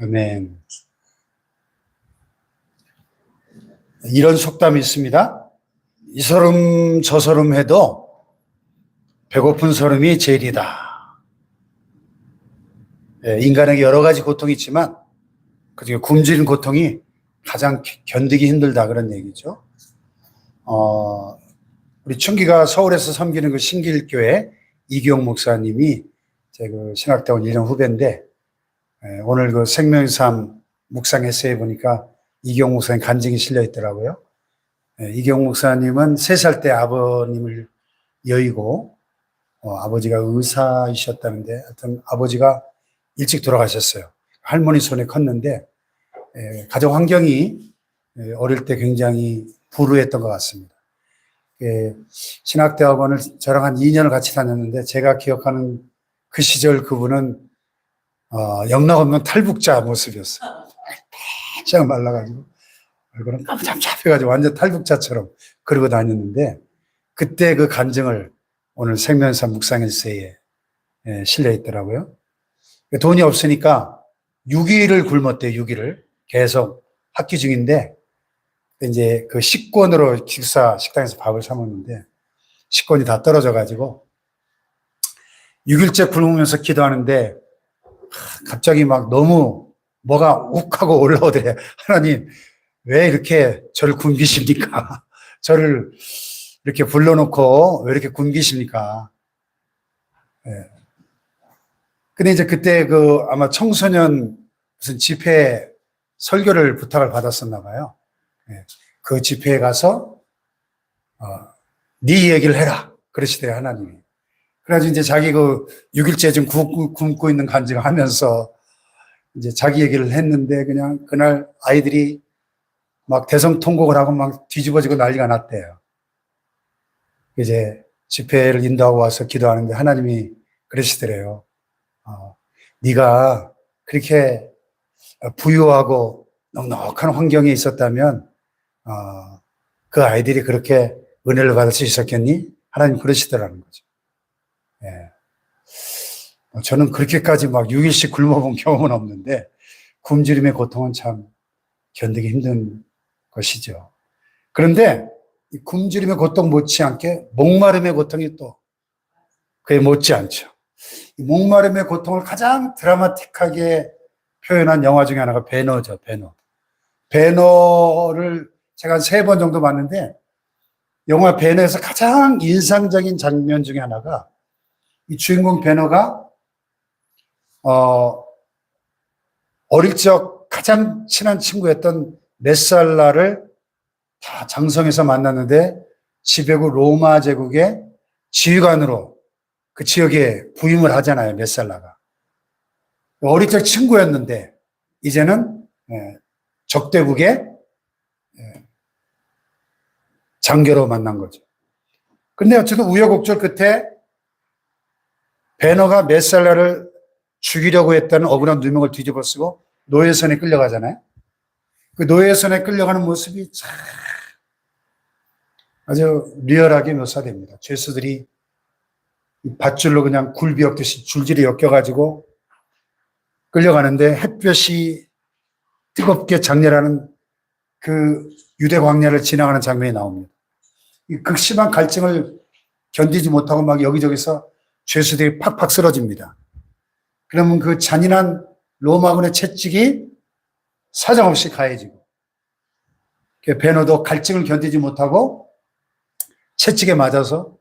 아멘. 이런 속담이 있습니다. 이 서름 저 서름 해도 배고픈 서름이 제일이다. 인간에게 여러 가지 고통이 있지만 그중에 굶주린 고통이 가장 견디기 힘들다 그런 얘기죠. 우리 충기가 서울에서 섬기는 그 신길교회 이기용 목사님이 제 그 신학대원 1년 후배인데 오늘 그 생명의 삶 묵상 에세이 보니까 이기용 목사님 간증이 실려 있더라고요. 이기용 목사님은 3살 때 아버님을 여의고 아버지가 의사이셨다는데 하여튼 아버지가 일찍 돌아가셨어요. 할머니 손에 컸는데 가정 환경이 어릴 때 굉장히 불우했던 것 같습니다. 신학대학원을 저랑 한 2년을 같이 다녔는데 제가 기억하는 그 시절 그분은 영락 없는 탈북자 모습이었어요. 바짝 말라가지고 얼굴은 깜짝잡혀가지고 완전 탈북자처럼 그러고 다녔는데 그때 그 간증을 오늘 생명사 묵상일세에 실려 있더라고요. 돈이 없으니까 6일을 굶었대요. 6일을 계속 학기 중인데 이제 그 식권으로 식당에서 밥을 사 먹는데 식권이 다 떨어져가지고 6일째 굶으면서 기도하는데 갑자기 막 너무 뭐가 욱하고 올라오더래. 하나님 왜 이렇게 저를 굶기십니까? 저를 이렇게 불러놓고 왜 이렇게 굶기십니까? 근데 이제 그때 그 아마 청소년 무슨 집회 설교를 부탁을 받았었나 봐요. 그 집회에 가서 네 얘기를 해라 그러시대요 하나님이. 그래가지고 이제 자기 그 6일째 좀 굶고 있는 간증을 하면서 이제 자기 얘기를 했는데 그냥 그날 아이들이 막 대성통곡을 하고 막 뒤집어지고 난리가 났대요. 이제 집회를 인도하고 와서 기도하는데 하나님이 그러시더래요. 네가 그렇게 부유하고 넉넉한 환경에 있었다면 그 아이들이 그렇게 은혜를 받을 수 있었겠니? 하나님 그러시더라는 거죠. 저는 그렇게까지 막 6일씩 굶어본 경험은 없는데 굶주림의 고통은 참 견디기 힘든 것이죠. 그런데 이 굶주림의 고통 못지않게 목마름의 고통이 또 그에 못지않죠. 이 목마름의 고통을 가장 드라마틱하게 표현한 영화 중에 하나가 배너죠. 배너를 제가 한 3번 정도 봤는데 영화 배너에서 가장 인상적인 장면 중에 하나가 이 주인공 배너가 어릴 적 가장 친한 친구였던 메살라를 다 장성에서 만났는데 지배국 로마 제국의 지휘관으로 그 지역에 부임을 하잖아요. 메살라가. 어릴 적 친구였는데 이제는 적대국의 장교로 만난 거죠. 근데 어쨌든 우여곡절 끝에 베너가 메살라를 죽이려고 했다는 억울한 누명을 뒤집어 쓰고 노예선에 끌려가잖아요. 그 노예선에 끌려가는 모습이 참 아주 리얼하게 묘사됩니다. 죄수들이 밧줄로 그냥 굴비 엮듯이 줄줄이 엮여가지고 끌려가는데 햇볕이 뜨겁게 장렬하는 그 유대 광야를 지나가는 장면이 나옵니다. 이 극심한 갈증을 견디지 못하고 막 여기저기서 죄수들이 팍팍 쓰러집니다. 그러면 그 잔인한 로마군의 채찍이 사정없이 가해지고 베너도 갈증을 견디지 못하고 채찍에 맞아서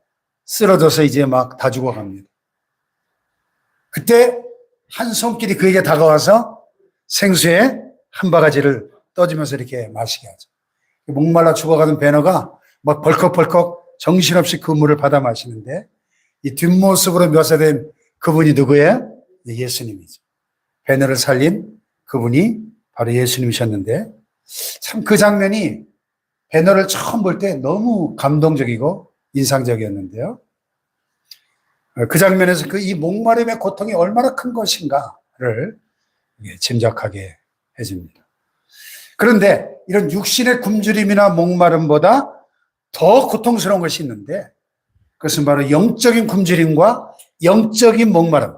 쓰러져서 이제 막 다 죽어갑니다. 그때 한 손길이 그에게 다가와서 생수에 한 바가지를 떠주면서 이렇게 마시게 하죠. 목말라 죽어가던 베너가 막 벌컥벌컥 정신없이 그 물을 받아 마시는데 이 뒷모습으로 묘사된 그분이 누구예요? 예수님이죠. 베너를 살린 그분이 바로 예수님이셨는데 참 그 장면이 베너를 처음 볼 때 너무 감동적이고 인상적이었는데요. 그 장면에서 그 이 목마름의 고통이 얼마나 큰 것인가를 짐작하게 해줍니다. 그런데 이런 육신의 굶주림이나 목마름보다 더 고통스러운 것이 있는데 그것은 바로 영적인 굶주림과 영적인 목마름,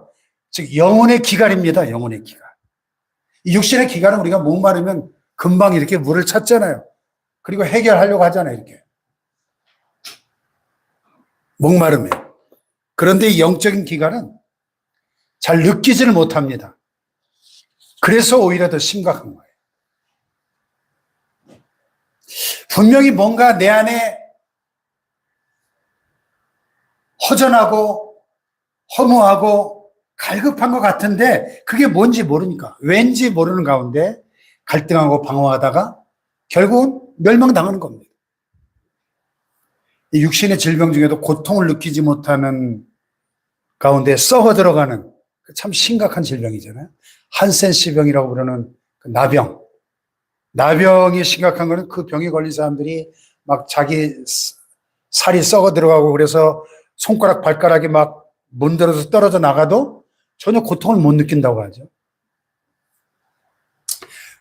즉 영혼의 기갈입니다. 영혼의 기갈. 이 육신의 기갈은 우리가 목마르면 금방 이렇게 물을 찾잖아요. 그리고 해결하려고 하잖아요. 이렇게. 목마르면. 그런데 이 영적인 기갈은 잘 느끼지를 못합니다. 그래서 오히려 더 심각한 거예요. 분명히 뭔가 내 안에 허전하고 허무하고 갈급한 것 같은데 그게 뭔지 모르니까 왠지 모르는 가운데 갈등하고 방황하다가 결국은 멸망당하는 겁니다. 이 육신의 질병 중에도 고통을 느끼지 못하는 가운데 썩어 들어가는 참 심각한 질병이잖아요. 한센시병이라고 부르는 그 나병. 나병이 심각한 거는 그 병에 걸린 사람들이 막 자기 살이 썩어 들어가고 그래서 손가락 발가락이 막 문드러져서 떨어져 나가도 전혀 고통을 못 느낀다고 하죠.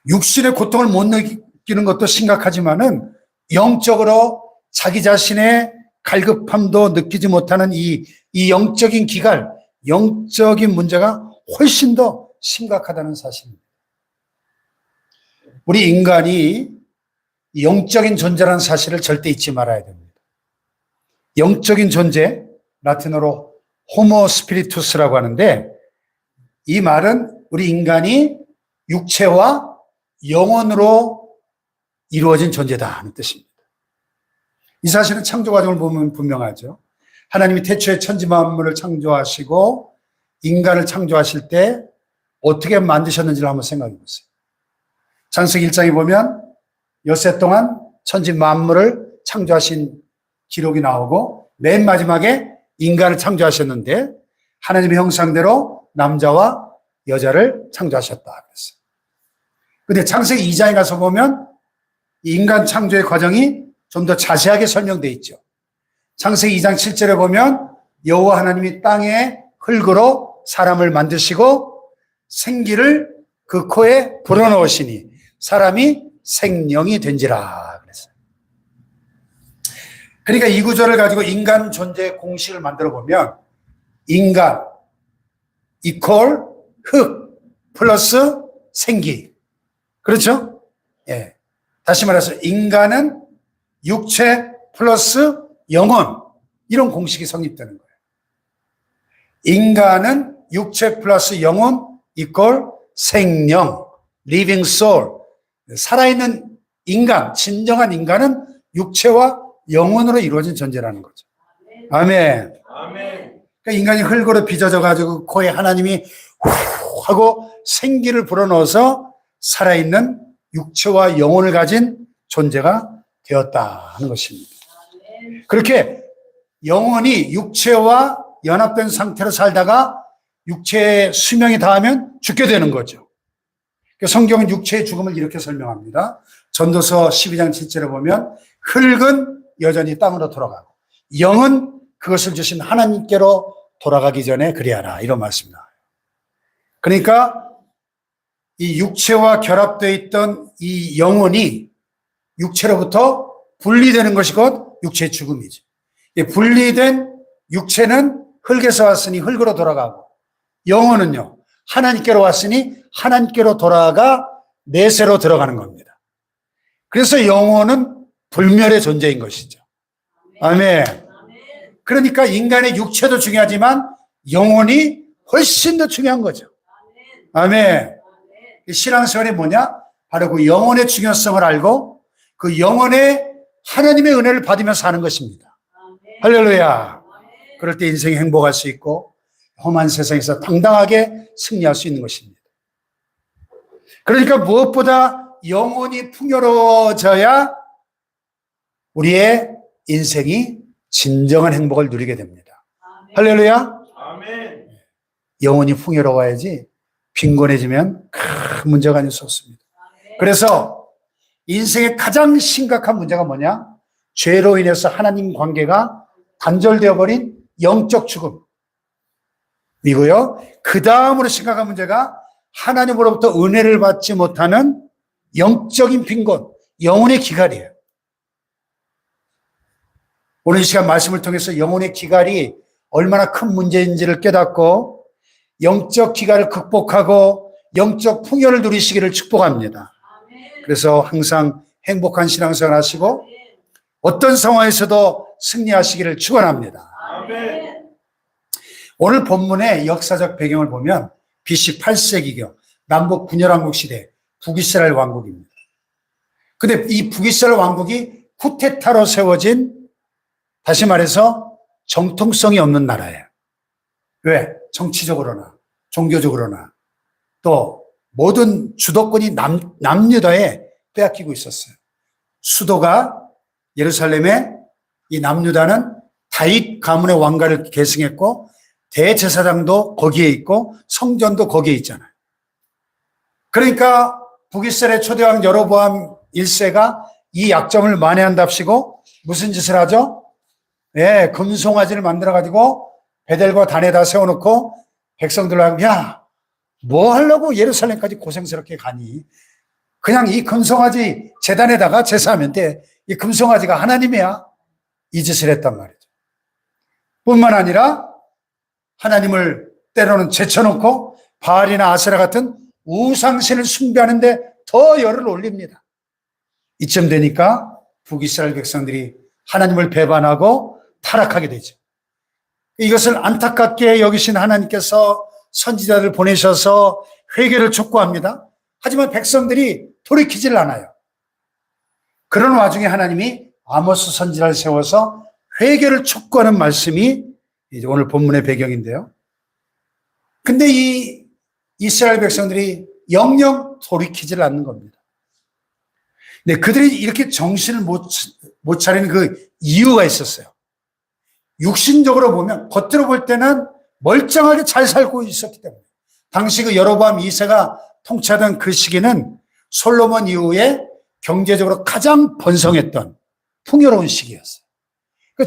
육신의 고통을 못 느끼는 것도 심각하지만은 영적으로 자기 자신의 갈급함도 느끼지 못하는 이 영적인 기갈, 영적인 문제가 훨씬 더 심각하다는 사실입니다. 우리 인간이 영적인 존재라는 사실을 절대 잊지 말아야 됩니다. 영적인 존재, 라틴어로 호모 스피리투스라고 하는데 이 말은 우리 인간이 육체와 영혼으로 이루어진 존재다 하는 뜻입니다. 이 사실은 창조 과정을 보면 분명하죠. 하나님이 태초에 천지 만물을 창조하시고 인간을 창조하실 때 어떻게 만드셨는지를 한번 생각해 보세요. 창세기 1장에 보면 엿새 동안 천지 만물을 창조하신 기록이 나오고 맨 마지막에 인간을 창조하셨는데 하나님의 형상대로 남자와 여자를 창조하셨다 그랬어요. 그런데 창세기 2장에 가서 보면 인간 창조의 과정이 좀 더 자세하게 설명되어 있죠. 창세기 2장 7절에 보면 여호와 하나님이 땅에 흙으로 사람을 만드시고 생기를 그 코에 불어넣으시니 사람이 생령이 된지라 그랬어요. 그러니까 이 구조를 가지고 인간 존재의 공식을 만들어 보면 인간 이퀄 흙 플러스 생기. 그렇죠? 예. 다시 말해서 인간은 육체 플러스 영혼. 이런 공식이 성립되는 거예요. 인간은 육체 플러스 영혼 이퀄 생령, living soul. 살아있는 인간, 진정한 인간은 육체와 영혼으로 이루어진 존재라는 거죠. 아멘. 아멘. 그러니까 인간이 흙으로 빚어져 가지고 코에 하나님이 후 하고 생기를 불어넣어서 살아있는 육체와 영혼을 가진 존재가 되었다 하는 것입니다. 그렇게 영혼이 육체와 연합된 상태로 살다가 육체의 수명이 닿으면 죽게 되는 거죠. 성경은 육체의 죽음을 이렇게 설명합니다. 전도서 12장 7절에 보면 흙은 여전히 땅으로 돌아가고 영은 그것을 주신 하나님께로 돌아가기 전에 그리하라 이런 말씀입니다. 그러니까 이 육체와 결합되어 있던 이 영혼이 육체로부터 분리되는 것이 곧 육체의 죽음이죠. 분리된 육체는 흙에서 왔으니 흙으로 돌아가고 영혼은요 하나님께로 왔으니 하나님께로 돌아가 내세로 들어가는 겁니다. 그래서 영혼은 불멸의 존재인 것이죠. 아멘. 그러니까 인간의 육체도 중요하지만 영혼이 훨씬 더 중요한 거죠. 아멘. 신앙생활이 뭐냐? 바로 그 영혼의 중요성을 알고 그 영혼의 하나님의 은혜를 받으며 사는 것입니다. 할렐루야. 그럴 때 인생이 행복할 수 있고 험한 세상에서 당당하게 승리할 수 있는 것입니다. 그러니까 무엇보다 영혼이 풍요로워져야 우리의 인생이 진정한 행복을 누리게 됩니다. 아멘. 할렐루야. 아멘. 영혼이 풍요로워야지 빈곤해지면 큰 문제가 아닐 수 없습니다. 아멘. 그래서 인생의 가장 심각한 문제가 뭐냐? 죄로 인해서 하나님 관계가 단절되어 버린 영적 죽음. 이고요. 그 다음으로 심각한 문제가 하나님으로부터 은혜를 받지 못하는 영적인 빈곤, 영혼의 기갈이에요. 오늘 이 시간 말씀을 통해서 영혼의 기갈이 얼마나 큰 문제인지를 깨닫고 영적 기가를 극복하고 영적 풍요를 누리시기를 축복합니다. 그래서 항상 행복한 신앙생활 하시고 어떤 상황에서도 승리하시기를 축원합니다. 오늘 본문의 역사적 배경을 보면 BC 8세기경 남북 분열왕국 시대 북이스라엘 왕국입니다. 근데 이 북이스라엘 왕국이 쿠데타로 세워진, 다시 말해서 정통성이 없는 나라예요. 왜? 정치적으로나 종교적으로나 또 모든 주도권이 남유다에 빼앗기고 있었어요. 수도가 예루살렘에, 이 남유다는 다윗 가문의 왕가를 계승했고 대제사장도 거기에 있고 성전도 거기에 있잖아요. 그러니까 북이스라엘 초대왕 여로보암 1세가 이 약점을 만회한답시고 무슨 짓을 하죠? 예, 금송아지를 만들어가지고 베델과 단에다 세워놓고 백성들로 하면, 야, 뭐 하려고 예루살렘까지 고생스럽게 가니? 그냥 이 금송아지 제단에다가 제사하면 돼. 이 금송아지가 하나님이야. 이 짓을 했단 말이죠. 뿐만 아니라 하나님을 때로는 제쳐놓고 바알이나 아세라 같은 우상신을 숭배하는데 더 열을 올립니다. 이쯤 되니까 북이스라엘 백성들이 하나님을 배반하고 타락하게 되죠. 이것을 안타깝게 여기신 하나님께서 선지자를 보내셔서 회개를 촉구합니다. 하지만 백성들이 돌이키질 않아요. 그런 와중에 하나님이 아모스 선지자를 세워서 회개를 촉구하는 말씀이 이제 오늘 본문의 배경인데요. 근데 이 이스라엘 백성들이 영영 돌이키질 않는 겁니다. 근데 그들이 이렇게 정신을 못 차리는 그 이유가 있었어요. 육신적으로 보면, 겉으로 볼 때는 멀쩡하게 잘 살고 있었기 때문에. 당시 그 여로보암 2세가 통치하던 그 시기는 솔로몬 이후에 경제적으로 가장 번성했던 풍요로운 시기였어요.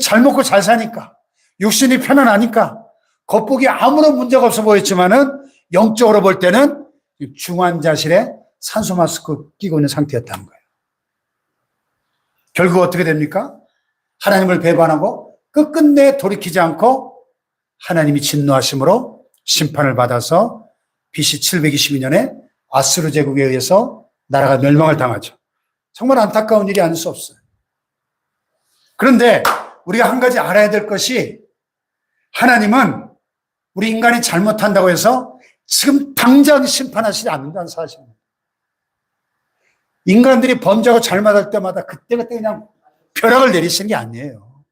잘 먹고 잘 사니까, 육신이 편안하니까 겉보기 아무런 문제가 없어 보였지만은 영적으로 볼 때는 중환자실에 산소 마스크 끼고 있는 상태였다는 거예요. 결국 어떻게 됩니까? 하나님을 배반하고 끝끝내 돌이키지 않고 하나님이 진노하심으로 심판을 받아서 BC 722년에 아수르 제국에 의해서 나라가 멸망을 당하죠. 정말 안타까운 일이 아닐 수 없어요. 그런데 우리가 한 가지 알아야 될 것이, 하나님은 우리 인간이 잘못한다고 해서 지금 당장 심판하시지 않는다는 사실입니다. 인간들이 범죄하고 잘못할 때마다 그때그때 그냥 벼락을 내리시는 게 아니에요.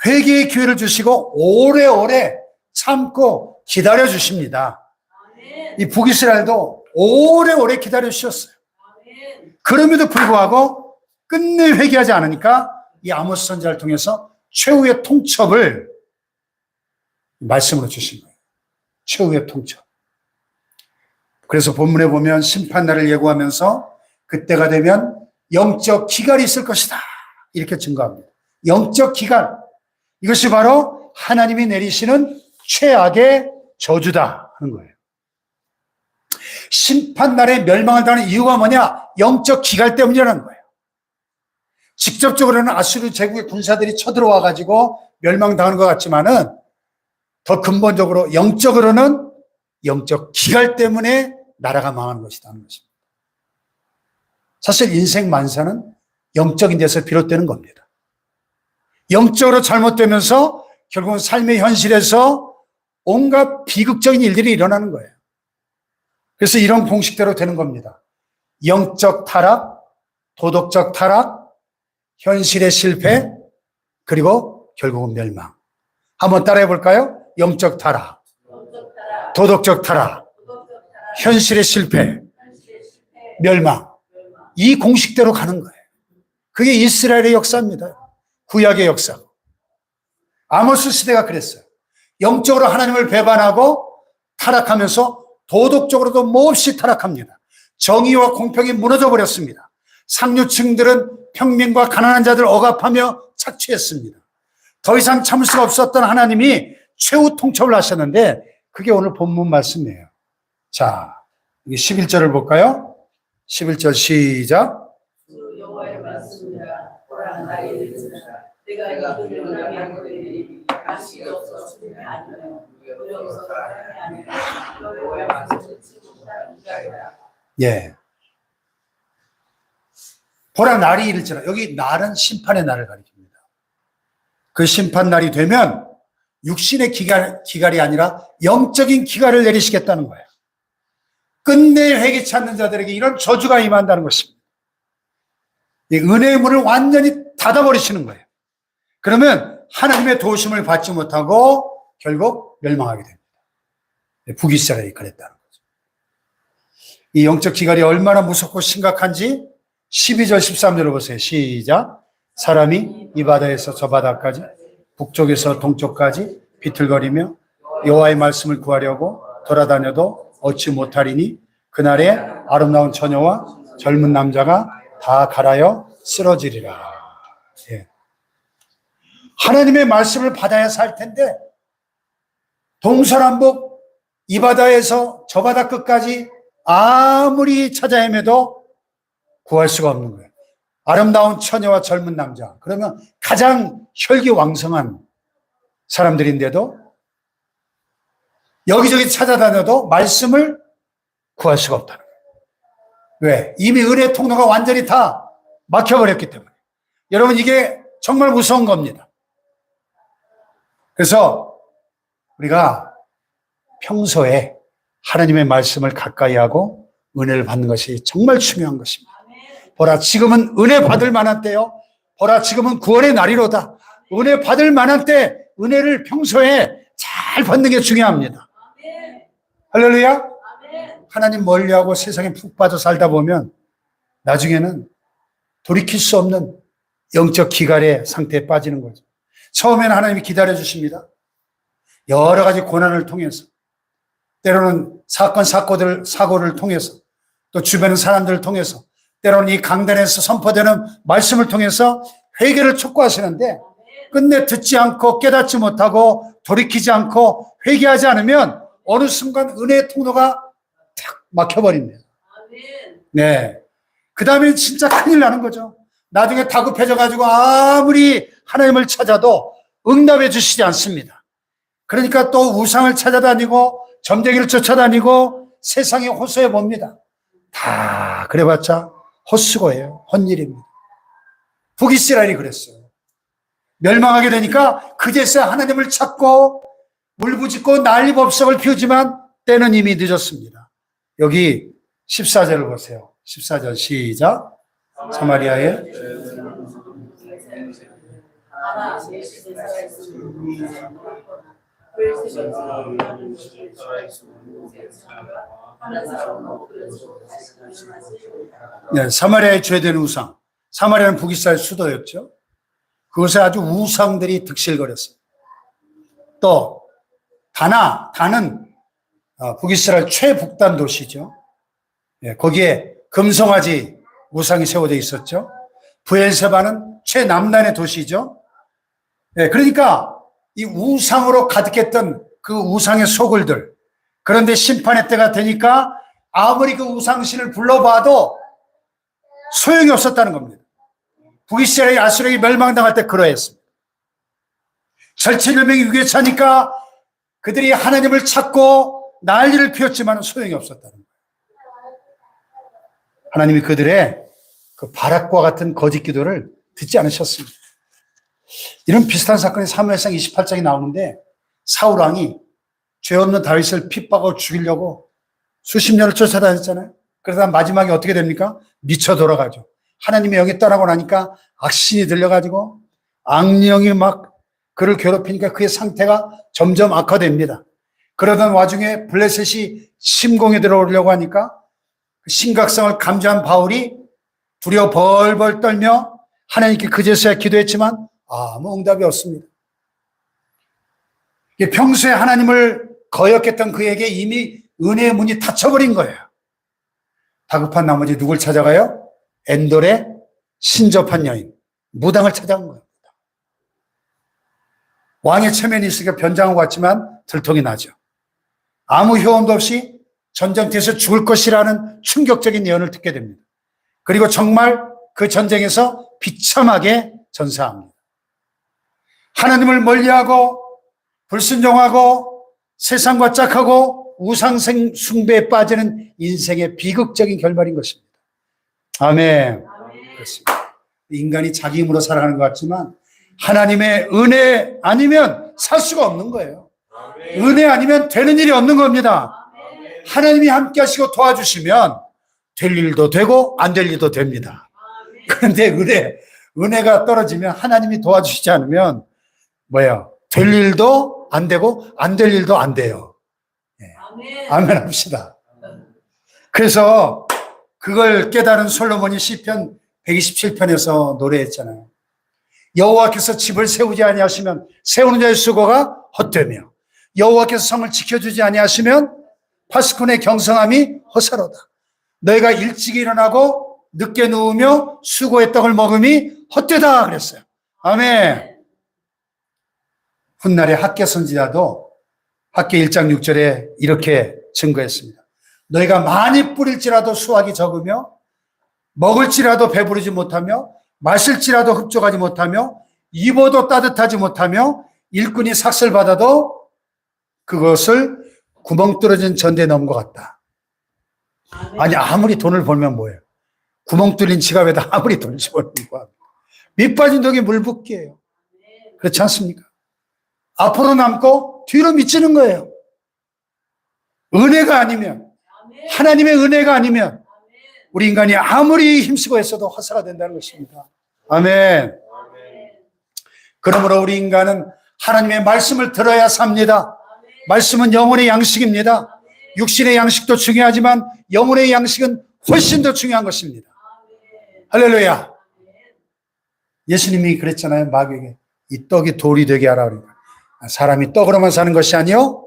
회개의 기회를 주시고 오래오래 참고 기다려 주십니다. 이 북이스라엘도 오래오래 기다려 주셨어요. 그럼에도 불구하고 끝내 회개하지 않으니까 이 아모스 선지자를 통해서 최후의 통첩을 말씀으로 주신 거예요. 최후의 통첩. 그래서 본문에 보면 심판날을 예고하면서 그때가 되면 영적 기갈이 있을 것이다, 이렇게 증거합니다. 영적 기갈, 이것이 바로 하나님이 내리시는 최악의 저주다 하는 거예요. 심판날에 멸망을 당하는 이유가 뭐냐? 영적 기갈 때문이라는 거예요. 직접적으로는 아수르 제국의 군사들이 쳐들어와 가지고 멸망당하는 것 같지만은 더 근본적으로 영적으로는 영적 기갈 때문에 나라가 망하는 것이라는 것입니다. 사실 인생 만사는 영적인 데서 비롯되는 겁니다. 영적으로 잘못되면서 결국은 삶의 현실에서 온갖 비극적인 일들이 일어나는 거예요. 그래서 이런 공식대로 되는 겁니다. 영적 타락, 도덕적 타락, 현실의 실패, 그리고 결국은 멸망. 한번 따라해 볼까요? 영적 타락, 도덕적 타락, 현실의 실패, 멸망. 이 공식대로 가는 거예요. 그게 이스라엘의 역사입니다. 구약의 역사. 아모스 시대가 그랬어요. 영적으로 하나님을 배반하고 타락하면서 도덕적으로도 몹시 타락합니다. 정의와 공평이 무너져 버렸습니다. 상류층들은 평민과 가난한 자들 억압하며 착취했습니다. 더 이상 참을 수가 없었던 하나님이 최후 통첩을 하셨는데 그게 오늘 본문 말씀이에요. 자, 11절을 볼까요? 11절 시작. 여호와의 말씀이라 보라 나의 이르시라 내가 이들을 예. 보라 날이 이르잖아. 여기 날은 심판의 날을 가리킵니다. 그 심판 날이 되면 육신의 기갈이 아니라 영적인 기갈을 내리시겠다는 거예요. 끝내 회개치 않는 자들에게 이런 저주가 임한다는 것입니다. 이 은혜의 문을 완전히 닫아버리시는 거예요. 그러면 하나님의 도우심을 받지 못하고 결국 멸망하게 됩니다. 북이스라엘이 그랬다는 거죠. 이 영적 기갈이 얼마나 무섭고 심각한지 12절 13절을 보세요. 시작. 사람이 이 바다에서 저 바다까지 북쪽에서 동쪽까지 비틀거리며 여호와의 말씀을 구하려고 돌아다녀도 얻지 못하리니 그날에 아름다운 처녀와 젊은 남자가 다 갈아여 쓰러지리라. 예. 하나님의 말씀을 받아야 살 텐데 동서남북 이 바다에서 저 바다 끝까지 아무리 찾아 헤매도 구할 수가 없는 거예요. 아름다운 처녀와 젊은 남자. 그러면 가장 혈기왕성한 사람들인데도 여기저기 찾아다녀도 말씀을 구할 수가 없다는 거예요. 왜? 이미 은혜 통로가 완전히 다 막혀버렸기 때문에. 여러분, 이게 정말 무서운 겁니다. 그래서 우리가 평소에 하나님의 말씀을 가까이 하고 은혜를 받는 것이 정말 중요한 것입니다. 보라, 지금은 은혜 받을 만한 때요. 보라, 지금은 구원의 날이로다. 은혜 받을 만한 때 은혜를 평소에 잘 받는 게 중요합니다. 할렐루야. 하나님 멀리하고 세상에 푹 빠져 살다 보면 나중에는 돌이킬 수 없는 영적 기갈의 상태에 빠지는 거죠. 처음에는 하나님이 기다려 주십니다. 여러 가지 고난을 통해서, 때로는 사고를 통해서, 또 주변 사람들을 통해서, 때로는 이 강단에서 선포되는 말씀을 통해서 회개를 촉구하시는데 끝내 듣지 않고 깨닫지 못하고 돌이키지 않고 회개하지 않으면 어느 순간 은혜의 통로가 탁 막혀버립니다. 네. 그 다음에 진짜 큰일 나는 거죠. 나중에 다급해져가지고 아무리 하나님을 찾아도 응답해 주시지 않습니다. 그러니까 또 우상을 찾아다니고 점쟁이를 쫓아다니고 세상에 호소해 봅니다. 다 그래봤자 헛수고예요. 헛일입니다. 북이스라엘이 그랬어요. 멸망하게 되니까 그제서야 하나님을 찾고 울부짖고 난리법석을 피우지만 때는 이미 늦었습니다. 여기 14절을 보세요. 14절 시작. 사마리아에 네, 사마리아에 죄된 우상. 사마리아는 북이스라엘 수도였죠. 그곳에 아주 우상들이 득실거렸어요. 또 다는 북이스라엘 최북단 도시죠. 예, 거기에 금송아지 우상이 세워져 있었죠. 브엘세바는 최남단의 도시죠. 예, 그러니까 이 우상으로 가득했던 그 우상의 소굴들. 그런데 심판의 때가 되니까 아무리 그 우상신을 불러봐도 소용이 없었다는 겁니다. 북이스라엘이 아수르에게 멸망당할 때 그러했습니다. 절체절명이 위기에 차니까 그들이 하나님을 찾고 난리를 피웠지만 소용이 없었다는 거예요. 하나님이 그들의 그 바락과 같은 거짓 기도를 듣지 않으셨습니다. 이런 비슷한 사건이 사무엘상 28장에 나오는데 사울 왕이 죄 없는 다윗을 핍박하고 죽이려고 수십 년을 쫓아다녔잖아요. 그러다 마지막에 어떻게 됩니까? 미쳐 돌아가죠. 하나님의 영이 떠나고 나니까 악신이 들려가지고 악령이 막 그를 괴롭히니까 그의 상태가 점점 악화됩니다. 그러던 와중에 블레셋이 침공에 들어오려고 하니까 심각성을 감지한 바울이 두려워 벌벌 떨며 하나님께 그제서야 기도했지만 아무 응답이 없습니다. 평소에 하나님을 거역했던 그에게 이미 은혜의 문이 닫혀버린 거예요. 다급한 나머지 누굴 찾아가요? 엔돌의 신접한 여인, 무당을 찾아온 겁니다. 왕의 체면이 있으니까 변장하고 왔지만 들통이 나죠. 아무 효험도 없이 전쟁터에서 죽을 것이라는 충격적인 예언을 듣게 됩니다. 그리고 정말 그 전쟁에서 비참하게 전사합니다. 하나님을 멀리하고 불순종하고 세상과 짝하고 우상 숭배에 빠지는 인생의 비극적인 결말인 것입니다. 아멘. 그렇습니다. 인간이 자기 힘으로 살아가는 것 같지만 하나님의 은혜 아니면 살 수가 없는 거예요. 은혜 아니면 되는 일이 없는 겁니다. 하나님이 함께 하시고 도와주시면 될 일도 되고 안 될 일도 됩니다. 그런데 은혜가 떨어지면 하나님이 도와주시지 않으면 될 일도 안 되고 안 될 일도 안 돼요. 네. 아멘 합시다. 그래서 그걸 깨달은 솔로몬이 시편 127편에서 노래했잖아요. 여호와께서 집을 세우지 아니하시면 세우는 자의 수고가 헛되며 여호와께서 성을 지켜주지 아니하시면 파수꾼의 경성함이 허사로다. 너희가 일찍 일어나고 늦게 누우며 수고의 떡을 먹음이 헛되다 그랬어요. 아멘. 훗날에 학개 선지자도 학개 1장 6절에 이렇게 증거했습니다. 너희가 많이 뿌릴지라도 수확이 적으며 먹을지라도 배부르지 못하며 마실지라도 흡족하지 못하며 입어도 따뜻하지 못하며 일꾼이 삭슬 받아도 그것을 구멍 뚫어진 전대에 넣은 것 같다. 아니 아무리 돈을 벌면 뭐예요? 구멍 뚫린 지갑에다 아무리 돈 집어넣는 거 밑 빠진 독이 물 붓기예요. 그렇지 않습니까? 앞으로 남고 뒤로 미치는 거예요. 은혜가 아니면 하나님의 은혜가 아니면 우리 인간이 아무리 힘쓰고 했어도 허사가 된다는 것입니다. 아멘. 그러므로 우리 인간은 하나님의 말씀을 들어야 삽니다. 말씀은 영혼의 양식입니다. 육신의 양식도 중요하지만 영혼의 양식은 훨씬 더 중요한 것입니다. 할렐루야. 예수님이 그랬잖아요. 마귀에게 이 떡이 돌이 되게 하라 그러니까 사람이 떡으로만 사는 것이 아니요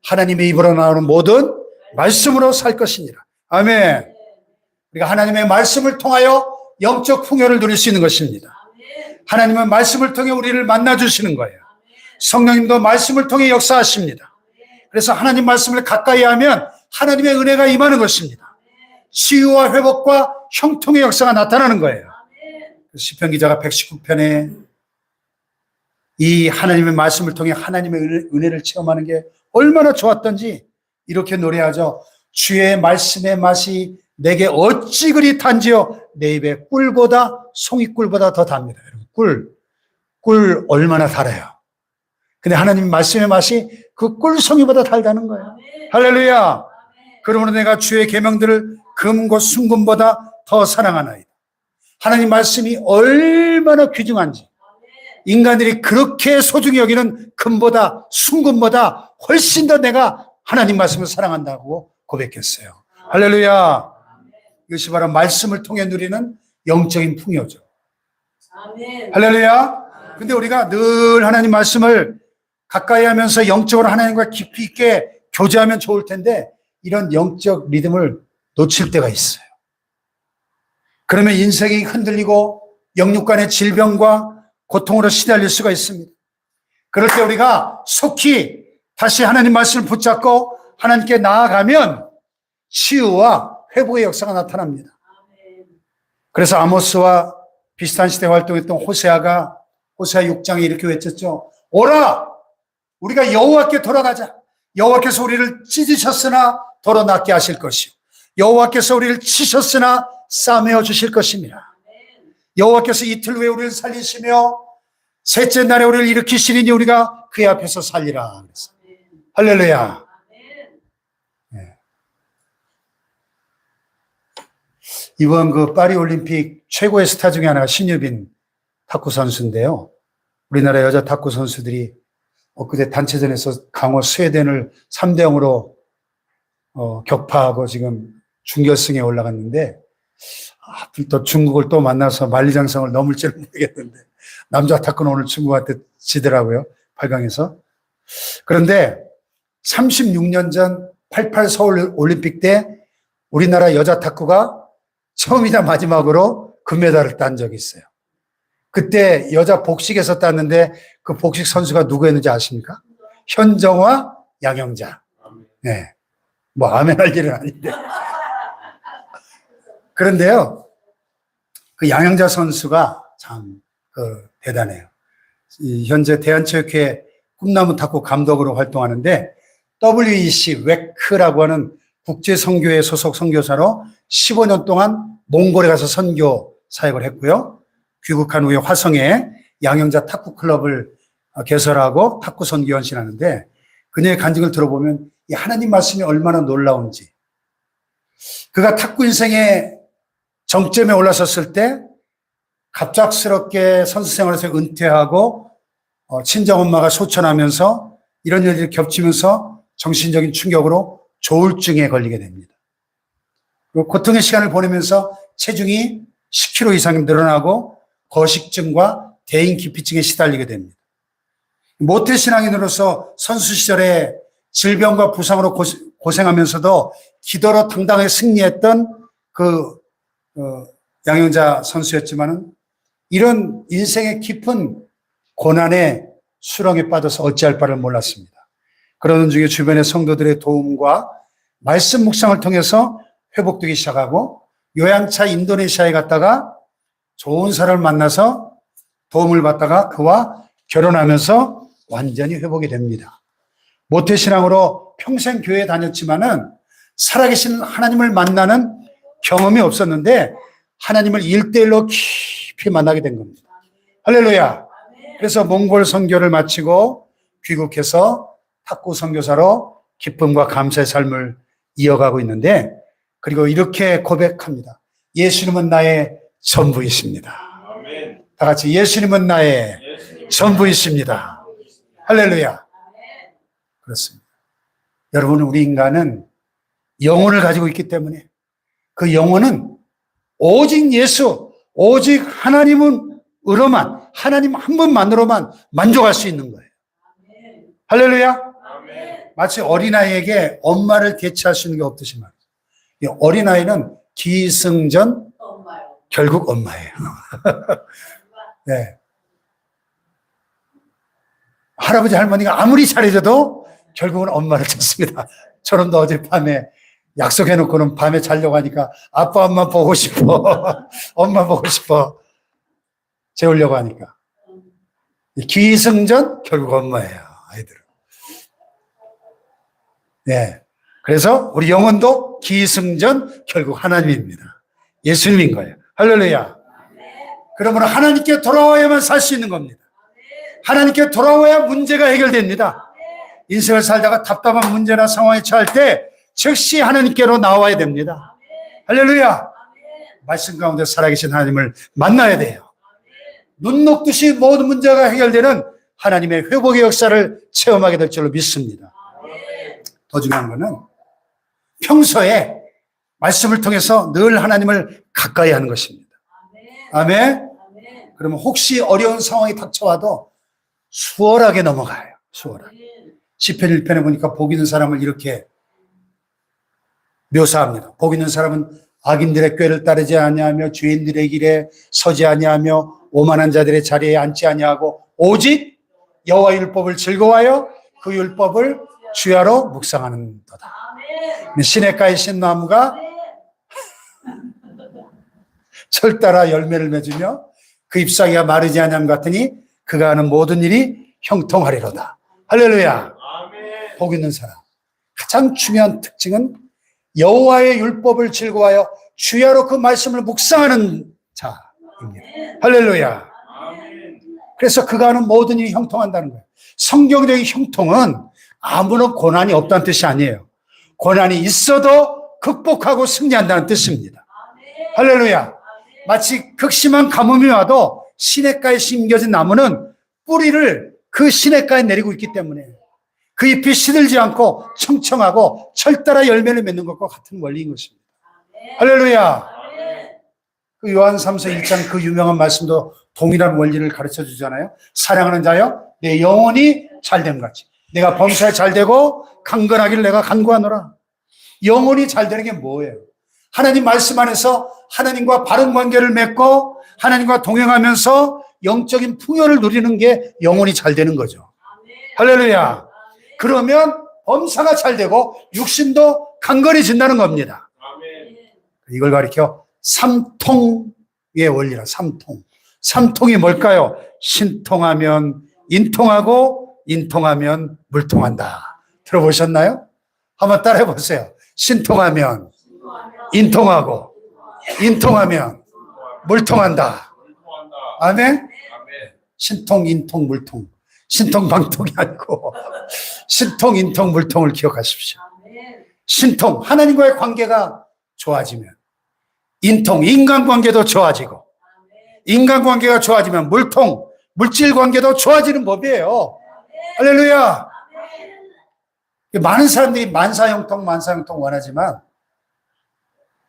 하나님의 입으로 나오는 모든 말씀으로 살 것이니라. 아멘. 우리가 하나님의 말씀을 통하여 영적 풍요를 누릴 수 있는 것입니다. 하나님은 말씀을 통해 우리를 만나주시는 거예요. 성령님도 말씀을 통해 역사하십니다. 그래서 하나님 말씀을 가까이 하면 하나님의 은혜가 임하는 것입니다. 치유와 회복과 형통의 역사가 나타나는 거예요. 시편 기자가 119편에 이 하나님의 말씀을 통해 하나님의 은혜를 체험하는 게 얼마나 좋았던지 이렇게 노래하죠. 주의 말씀의 맛이 내게 어찌 그리 단지요 내 입에 꿀보다 송이꿀보다 더 답니다. 여러분 꿀 얼마나 달아요. 근데 하나님 말씀의 맛이 그 꿀송이보다 달다는 거예요. 할렐루야. 그러므로 내가 주의 계명들을 금과 순금보다 더 사랑하나이다. 하나님 말씀이 얼마나 귀중한지 인간들이 그렇게 소중히 여기는 금보다 순금보다 훨씬 더 내가 하나님 말씀을 사랑한다고 고백했어요. 할렐루야. 이것이 바로 말씀을 통해 누리는 영적인 풍요죠. 할렐루야. 근데 우리가 늘 하나님 말씀을 가까이 하면서 영적으로 하나님과 깊이 있게 교제하면 좋을 텐데 이런 영적 리듬을 놓칠 때가 있어요. 그러면 인생이 흔들리고 영육 간의 질병과 고통으로 시달릴 수가 있습니다. 그럴 때 우리가 속히 다시 하나님 말씀을 붙잡고 하나님께 나아가면 치유와 회복의 역사가 나타납니다. 그래서 아모스와 비슷한 시대에 활동했던 호세아가 호세아 6장에 이렇게 외쳤죠. 오라! 우리가 여호와께 돌아가자. 여호와께서 우리를 찢으셨으나 더러 낫게 하실 것이요. 여호와께서 우리를 치셨으나 싸매어 주실 것입니다. 여호와께서 이틀 후에 우리를 살리시며 셋째 날에 우리를 일으키시리니 우리가 그의 앞에서 살리라. 할렐루야. 네. 이번 그 파리 올림픽 최고의 스타 중에 하나가 신유빈 탁구 선수인데요. 우리나라 여자 탁구 선수들이 엊그제 단체전에서 강호 스웨덴을 3대0으로 격파하고 지금 준결승에 올라갔는데 또 중국을 또 만나서 만리장성을 넘을지는 모르겠는데 남자 탁구는 오늘 중국한테 지더라고요. 8강에서. 그런데 36년 전 88 서울 올림픽 때 우리나라 여자 탁구가 처음이자 마지막으로 금메달을 딴 적이 있어요. 그때 여자 복식에서 땄는데 그 복식 선수가 누구였는지 아십니까? 현정화, 양영자. 네. 뭐 아멘 할 일은 아닌데. 그런데요, 그 양영자 선수가 참 대단해요. 현재 대한체육회 꿈나무 탁구 감독으로 활동하는데 WEC 웨크라고 하는 국제선교회 소속 선교사로 15년 동안 몽골에 가서 선교 사역을 했고요. 귀국한 후에 화성에 양형자 탁구 클럽을 개설하고 탁구 선교 헌신하는데 그녀의 간증을 들어보면 이 하나님 말씀이 얼마나 놀라운지, 그가 탁구 인생의 정점에 올라섰을 때 갑작스럽게 선수 생활에서 은퇴하고 친정엄마가 소천하면서 이런 일들이 겹치면서 정신적인 충격으로 조울증에 걸리게 됩니다. 그리고 고통의 시간을 보내면서 체중이 10kg 이상 늘어나고 거식증과 대인기피증에 시달리게 됩니다. 모태신앙인으로서 선수 시절에 질병과 부상으로 고생하면서도 기도로 당당하게 승리했던 양형자 선수였지만은 이런 인생의 깊은 고난의 수렁에 빠져서 어찌할 바를 몰랐습니다. 그러는 중에 주변의 성도들의 도움과 말씀 묵상을 통해서 회복되기 시작하고 요양차 인도네시아에 갔다가 좋은 사람을 만나서 도움을 받다가 그와 결혼하면서 완전히 회복이 됩니다. 모태신앙으로 평생 교회에 다녔지만은 살아계신 하나님을 만나는 경험이 없었는데 하나님을 1대1로 깊이 만나게 된 겁니다. 할렐루야. 그래서 몽골 선교를 마치고 귀국해서 탁구 선교사로 기쁨과 감사의 삶을 이어가고 있는데, 그리고 이렇게 고백합니다. 예수님은 나의 전부이십니다. 다 같이 예수님은 나의 전부이십니다. 할렐루야. 그렇습니다. 여러분, 우리 인간은 영혼을 가지고 있기 때문에 그 영혼은 오직 예수, 오직 하나님으로만, 하나님 한 분만으로만 만족할 수 있는 거예요. 할렐루야. 마치 어린아이에게 엄마를 대체할 수 있는 게 없듯이 말이에요. 어린아이는 기승전 결국 엄마예요. 네. 할아버지 할머니가 아무리 잘해줘도 결국은 엄마를 찾습니다. 저놈도 어젯밤에 약속해놓고는 밤에 자려고 하니까 아빠 엄마 보고 싶어. 엄마 보고 싶어. 재우려고 하니까. 기승전 결국 엄마예요. 아이들은. 네. 그래서 우리 영혼도 기승전 결국 하나님입니다. 예수님인 거예요. 할렐루야. 그러므로 하나님께 돌아와야만 살 수 있는 겁니다. 하나님께 돌아와야 문제가 해결됩니다. 인생을 살다가 답답한 문제나 상황에 처할 때 즉시 하나님께로 나와야 됩니다. 할렐루야. 말씀 가운데 살아계신 하나님을 만나야 돼요. 눈 녹듯이 모든 문제가 해결되는 하나님의 회복의 역사를 체험하게 될 줄로 믿습니다. 더 중요한 것은 평소에 말씀을 통해서 늘 하나님을 가까이 하는 것입니다. 아멘. 그러면 혹시 어려운 상황이 닥쳐와도 수월하게 넘어가요. 수월하게. 시편 1편에 보니까 복 있는 사람을 이렇게 묘사합니다. 복 있는 사람은 악인들의 꾀를 따르지 아니하며 죄인들의 길에 서지 아니하며 오만한 자들의 자리에 앉지 아니하고 오직 여호와 율법을 즐거워하여 그 율법을 주야로 묵상하는도다. 시냇가의 신나무가 철 따라 열매를 맺으며 그 잎사귀가 마르지 아니함 같으니 그가 하는 모든 일이 형통하리로다. 할렐루야. 복 있는 사람. 가장 중요한 특징은 여호와의 율법을 즐거워하여 주야로 그 말씀을 묵상하는 자입니다. 할렐루야. 그래서 그가 하는 모든 일이 형통한다는 거예요. 성경적인 형통은 아무런 고난이 없다는 뜻이 아니에요. 고난이 있어도 극복하고 승리한다는 뜻입니다. 할렐루야. 마치 극심한 가뭄이 와도 시냇가에 심겨진 나무는 뿌리를 그 시냇가에 내리고 있기 때문에 그 잎이 시들지 않고 청청하고 철 따라 열매를 맺는 것과 같은 원리인 것입니다. 할렐루야. 그 요한 3서 1장 그 유명한 말씀도 동일한 원리를 가르쳐 주잖아요. 사랑하는 자여 내 영혼이 잘됨 같이 내가 범사에 잘되고 강건하기를 내가 간구하노라. 영혼이 잘되는 게 뭐예요? 하나님 말씀 안에서 하나님과 바른 관계를 맺고 하나님과 동행하면서 영적인 풍요를 누리는 게 영혼이 잘되는 거죠. 할렐루야. 그러면 범사가 잘되고 육신도 강건해진다는 겁니다. 이걸 가리켜 삼통의 원리라. 삼통. 삼통이 뭘까요? 신통하면 인통하고 인통하면 물통한다. 들어보셨나요? 한번 따라해 보세요. 신통하면 인통하고, 인통하면 물통한다. 아멘? 신통, 인통, 물통. 신통, 방통이 아니고 신통, 인통, 물통을 기억하십시오. 신통, 하나님과의 관계가 좋아지면, 인통, 인간관계도 좋아지고, 인간관계가 좋아지면 물통, 물질관계도 좋아지는 법이에요. 할렐루야. 많은 사람들이 만사형통, 만사형통 원하지만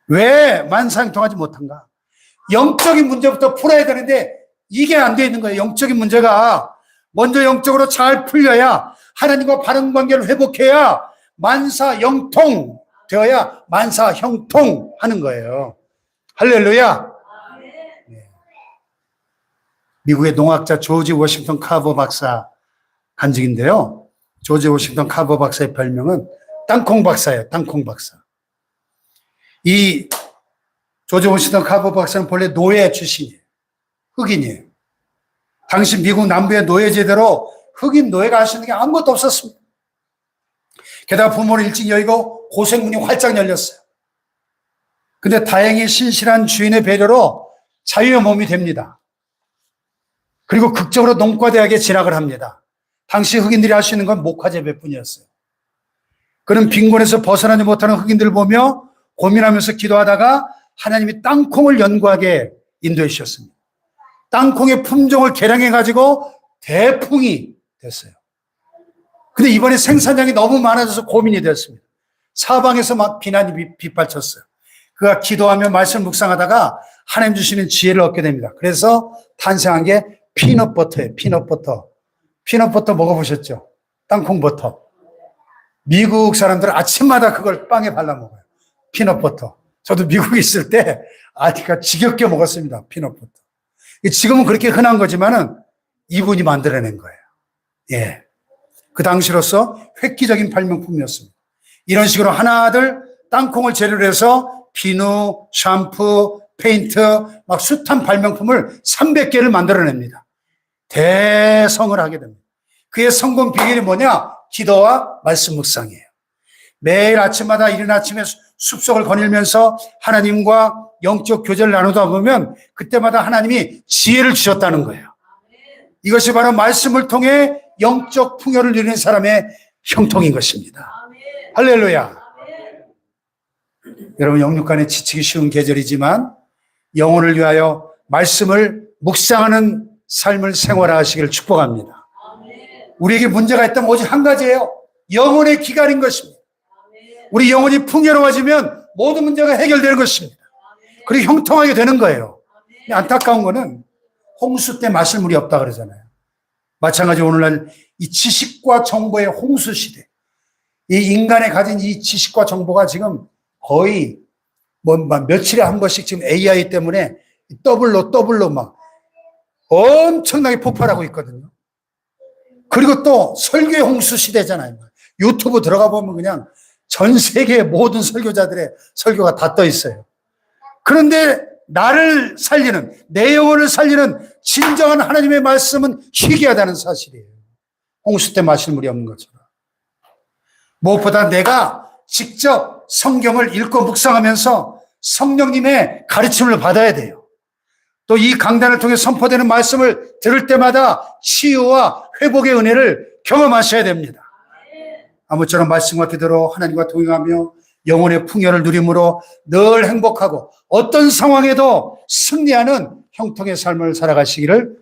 왜 만사형통하지 못한가? 영적인 문제부터 풀어야 되는데 이게 안 돼 있는 거예요. 영적인 문제가 먼저 영적으로 잘 풀려야, 하나님과 바른 관계를 회복해야 만사형통 되어야 만사형통 하는 거예요. 할렐루야. 네. 미국의 농학자 조지 워싱턴 카버 박사 간증인데요. 조지 워싱턴 카버 박사의 별명은 땅콩 박사예요. 땅콩 박사. 이 조지 워싱턴 카버 박사는 본래 노예 출신이에요. 흑인이에요. 당시 미국 남부의 노예제대로 흑인 노예가 할 수 있는 게 아무것도 없었습니다. 게다가 부모를 일찍 여의고 고생문이 활짝 열렸어요. 근데 다행히 신실한 주인의 배려로 자유의 몸이 됩니다. 그리고 극적으로 농과대학에 진학을 합니다. 당시 흑인들이 할 수 있는 건 목화재배뿐이었어요. 그는 빈곤에서 벗어나지 못하는 흑인들을 보며 고민하면서 기도하다가 하나님이 땅콩을 연구하게 인도해 주셨습니다. 땅콩의 품종을 개량해가지고 대풍이 됐어요. 근데 이번에 생산량이 너무 많아져서 고민이 되었습니다. 사방에서 막 비난이 빗발쳤어요. 그가 기도하며 말씀 묵상하다가 하나님 주시는 지혜를 얻게 됩니다. 그래서 탄생한 게 피넛버터예요. 피넛버터. 피넛버터 먹어보셨죠? 땅콩버터. 미국 사람들은 아침마다 그걸 빵에 발라 먹어요. 피넛버터. 저도 미국에 있을 때 아니까 지겹게 먹었습니다. 피넛버터. 지금은 그렇게 흔한 거지만은 이분이 만들어낸 거예요. 예. 그 당시로서 획기적인 발명품이었습니다. 이런 식으로 하나둘 땅콩을 재료로 해서 비누, 샴푸, 페인트, 막 숱한 발명품을 300개를 만들어냅니다. 대성을 하게 됩니다. 그의 성공 비결이 뭐냐? 기도와 말씀 묵상이에요. 매일 아침마다 이른 아침에 숲속을 거닐면서 하나님과 영적 교제를 나누다 보면 그때마다 하나님이 지혜를 주셨다는 거예요. 이것이 바로 말씀을 통해 영적 풍요를 누리는 사람의 형통인 것입니다. 할렐루야. 여러분, 영육간에 지치기 쉬운 계절이지만 영혼을 위하여 말씀을 묵상하는 삶을 생활하시기를 축복합니다. 우리에게 문제가 있다면 오직 한 가지예요. 영혼의 기갈인 것입니다. 우리 영혼이 풍요로워지면 모든 문제가 해결되는 것입니다. 그리고 형통하게 되는 거예요. 안타까운 거는 홍수 때 마실 물이 없다 그러잖아요. 마찬가지로 오늘날 이 지식과 정보의 홍수 시대, 이 인간이 가진 이 지식과 정보가 지금 거의 며칠에 한 번씩 지금 AI 때문에 더블로 막 엄청나게 폭발하고 있거든요. 그리고 또 설교의 홍수 시대잖아요. 유튜브 들어가 보면 그냥 전 세계의 모든 설교자들의 설교가 다 떠 있어요. 그런데 나를 살리는, 내 영혼을 살리는 진정한 하나님의 말씀은 희귀하다는 사실이에요. 홍수 때 마실 물이 없는 것처럼. 무엇보다 내가 직접 성경을 읽고 묵상하면서 성령님의 가르침을 받아야 돼요. 또 이 강단을 통해 선포되는 말씀을 들을 때마다 치유와 회복의 은혜를 경험하셔야 됩니다. 아무쪼록 말씀과 기도로 하나님과 동행하며 영혼의 풍요를 누림으로 늘 행복하고 어떤 상황에도 승리하는 형통의 삶을 살아가시기를